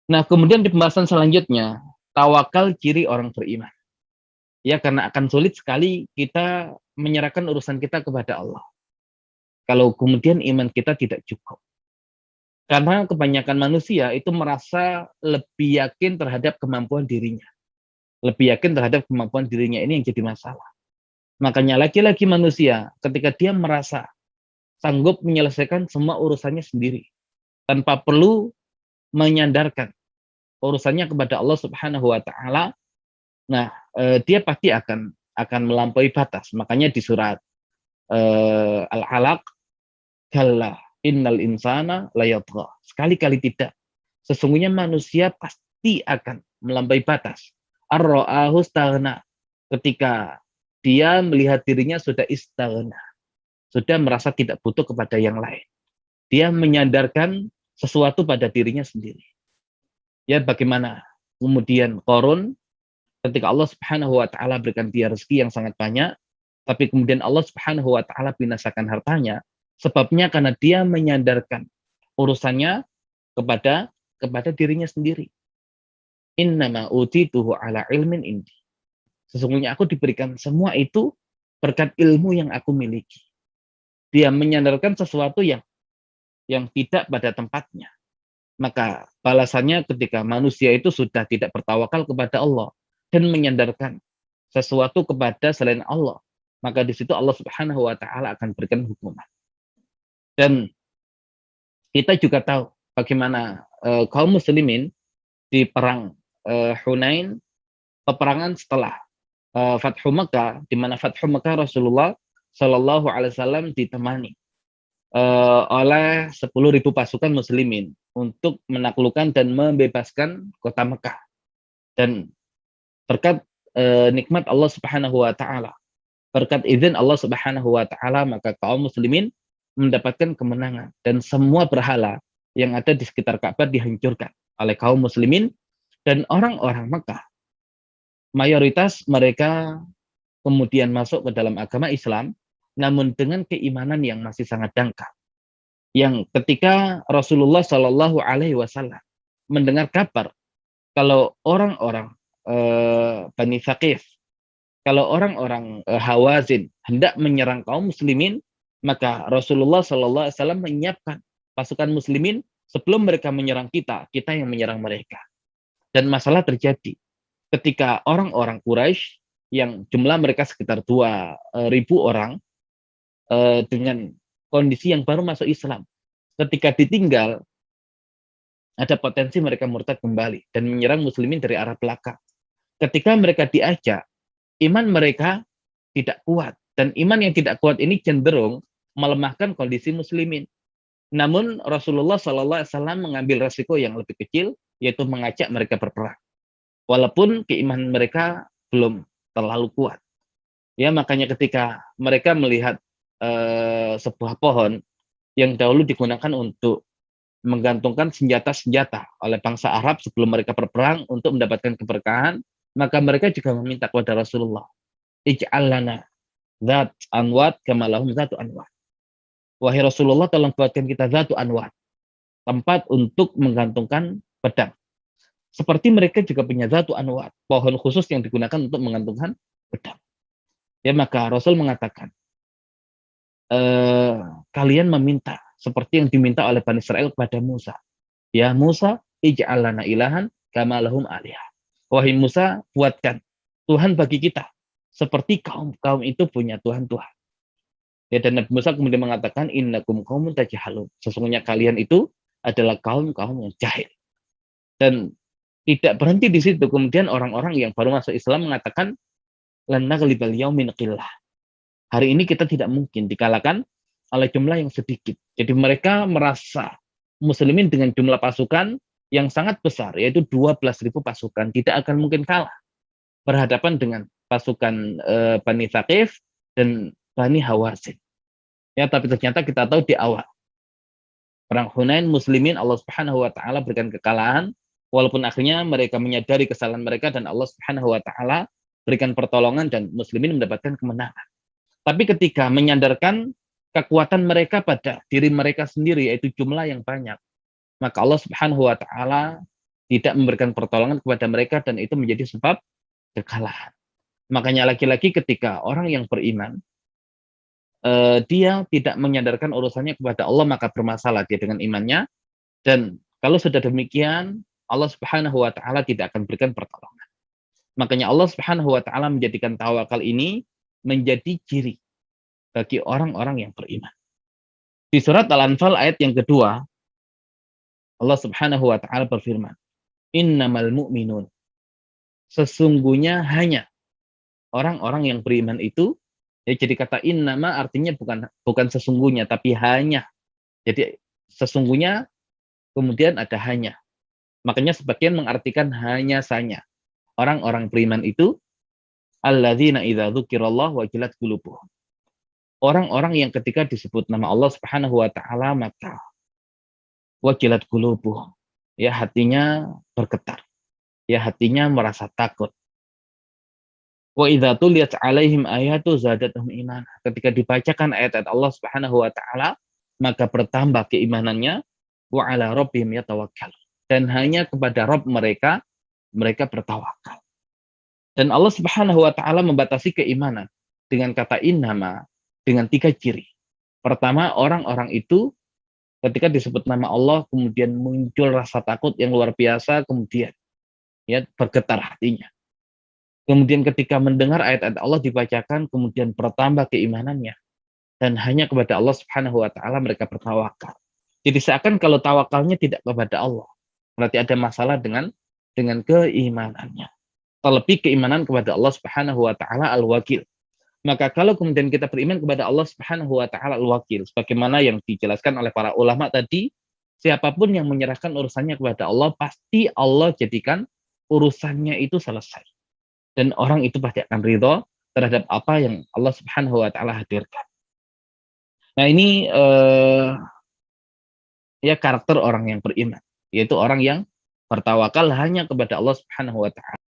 Nah, kemudian di pembahasan selanjutnya, tawakal ciri orang beriman. Ya, karena akan sulit sekali kita menyerahkan urusan kita kepada Allah. Kalau kemudian iman kita tidak cukup. Karena kebanyakan manusia itu merasa lebih yakin terhadap kemampuan dirinya. Lebih yakin terhadap kemampuan dirinya, ini yang jadi masalah. Makanya laki-laki manusia ketika dia merasa sanggup menyelesaikan semua urusannya sendiri, tanpa perlu menyandarkan urusannya kepada Allah Subhanahu wa taala, nah dia pasti akan melampaui batas. Makanya di surat Al-Alaq, kalla innal insana layatgha. Sekali-kali tidak. Sesungguhnya manusia pasti akan melampaui batas. Ar-ra'ahu staghna. Ketika dia melihat dirinya sudah istaghna, sudah merasa tidak butuh kepada yang lain. Dia menyandarkan sesuatu pada dirinya sendiri. Ya, bagaimana kemudian Qarun ketika Allah Subhanahu wa taala berikan dia rezeki yang sangat banyak, tapi kemudian Allah Subhanahu wa taala binasakan hartanya, sebabnya karena dia menyandarkan urusannya kepada dirinya sendiri. Innama utituhu ala ilmin indi. Sesungguhnya aku diberikan semua itu berkat ilmu yang aku miliki. Dia menyandarkan sesuatu yang tidak pada tempatnya. Maka balasannya ketika manusia itu sudah tidak bertawakal kepada Allah dan menyandarkan sesuatu kepada selain Allah, maka di situ Allah Subhanahu wa taala akan berikan hukuman. Dan kita juga tahu bagaimana kaum muslimin di perang Hunain, peperangan setelah Fathu Makkah, di mana Fathu Makkah Rasulullah Shallallahu alaihi wasallam ditemani oleh 10.000 pasukan muslimin untuk menaklukkan dan membebaskan kota Mekah. Dan berkat nikmat Allah Subhanahu wa taala, berkat izin Allah Subhanahu wa taala, maka kaum muslimin mendapatkan kemenangan dan semua berhala yang ada di sekitar Ka'bah dihancurkan oleh kaum muslimin, dan orang-orang Mekah mayoritas mereka kemudian masuk ke dalam agama Islam, namun dengan keimanan yang masih sangat dangkal. Yang ketika Rasulullah Shallallahu Alaihi Wasallam mendengar kabar kalau orang-orang Bani Thaqif, kalau orang-orang Hawazin hendak menyerang kaum muslimin, maka Rasulullah Shallallahu Alaihi Wasallam menyiapkan pasukan muslimin sebelum mereka menyerang kita, kita yang menyerang mereka. Dan masalah terjadi ketika orang-orang Quraisy yang jumlah mereka sekitar 2.000 orang dengan kondisi yang baru masuk Islam, ketika ditinggal ada potensi mereka murtad kembali dan menyerang muslimin dari arah belakang. Ketika mereka diajak, iman mereka tidak kuat, dan iman yang tidak kuat ini cenderung melemahkan kondisi muslimin. Namun Rasulullah SAW mengambil resiko yang lebih kecil, yaitu mengajak mereka berperang, walaupun keimanan mereka belum terlalu kuat. Ya, makanya ketika mereka melihat sebuah pohon yang dahulu digunakan untuk menggantungkan senjata-senjata oleh bangsa Arab sebelum mereka berperang untuk mendapatkan keberkahan, maka mereka juga meminta kepada Rasulullah, ij'al lana zat anwat kama lahum zatu anwat. Wahai Rasulullah, tolong buatkan kita zatu anwat, tempat untuk menggantungkan pedang. Seperti mereka juga punya zatu anwat, pohon khusus yang digunakan untuk menggantungkan pedang. Ya, maka Rasul mengatakan, kalian meminta seperti yang diminta oleh Bani Israel kepada Musa. Ya Musa, ij'al lana ilahan kama lahum alihah. Wahai Musa, buatkan Tuhan bagi kita seperti kaum-kaum itu punya Tuhan-Tuhan. Ya, dan Nabi Musa kemudian mengatakan, innakum qaumun tajhalun. Sesungguhnya kalian itu adalah kaum-kaum yang jahil. Dan tidak berhenti di situ. Kemudian orang-orang yang baru masuk Islam mengatakan, lan naghlibal yaumin qillah. Hari ini kita tidak mungkin dikalahkan oleh jumlah yang sedikit. Jadi mereka merasa muslimin dengan jumlah pasukan yang sangat besar, yaitu 12.000 pasukan, tidak akan mungkin kalah berhadapan dengan pasukan Bani Thaqif dan Bani Hawazin. Ya, tapi ternyata kita tahu di awal perang Hunain, muslimin Allah Subhanahu wa taala berikan kekalahan, walaupun akhirnya mereka menyadari kesalahan mereka dan Allah Subhanahu wa taala berikan pertolongan dan muslimin mendapatkan kemenangan. Tapi ketika menyandarkan kekuatan mereka pada diri mereka sendiri, yaitu jumlah yang banyak, maka Allah Subhanahu wa taala tidak memberikan pertolongan kepada mereka dan itu menjadi sebab kekalahan. Makanya lagi-lagi ketika orang yang beriman dia tidak menyandarkan urusannya kepada Allah, maka bermasalah dia dengan imannya, dan kalau sudah demikian Allah Subhanahu wa taala tidak akan berikan pertolongan. Makanya Allah Subhanahu wa taala menjadikan tawakal ini menjadi ciri bagi orang-orang yang beriman. Di surat Al-Anfal ayat yang kedua, Allah Subhanahu wa taala berfirman, "Innamal mu'minun." Sesungguhnya hanya orang-orang yang beriman itu, ya, jadi kata innama artinya bukan sesungguhnya tapi hanya. Jadi sesungguhnya kemudian ada hanya. Makanya sebagian mengartikan hanya saja. Orang-orang beriman itu alladzina idza dzukirallah wajilat qulubuhum. Orang-orang yang ketika disebut nama Allah Subhanahu wa taala maka wajilat qulubuhum. Ya hatinya bergetar. Ya hatinya merasa takut. Wa idza tuliyat 'alaihim ayatu zadatuhum iman. Ketika dibacakan ayat-ayat Allah Subhanahu wa taala, maka bertambah keimanannya, wa 'ala rabbihim yatawakkal. Dan hanya kepada Rabb mereka bertawakal. Dan Allah Subhanahu wa taala membatasi keimanan dengan kata innama dengan 3 ciri. Pertama, orang-orang itu ketika disebut nama Allah kemudian muncul rasa takut yang luar biasa, kemudian ya bergetar hatinya. Kemudian ketika mendengar ayat-ayat Allah dibacakan, kemudian bertambah keimanannya. Dan hanya kepada Allah Subhanahu wa taala mereka bertawakal. Jadi seakan kalau tawakalnya tidak kepada Allah, berarti ada masalah dengan keimanannya. Terlebih keimanan kepada Allah Subhanahu wa taala Al-Wakil. Maka kalau kemudian kita beriman kepada Allah Subhanahu wa taala Al-Wakil, sebagaimana yang dijelaskan oleh para ulama tadi, siapapun yang menyerahkan urusannya kepada Allah, pasti Allah jadikan urusannya itu selesai. Dan orang itu pasti akan ridho terhadap apa yang Allah Subhanahu wa taala hadirkan. Nah, ini ya karakter orang yang beriman, yaitu orang yang bertawakal hanya kepada Allah Subhanahu wa taala.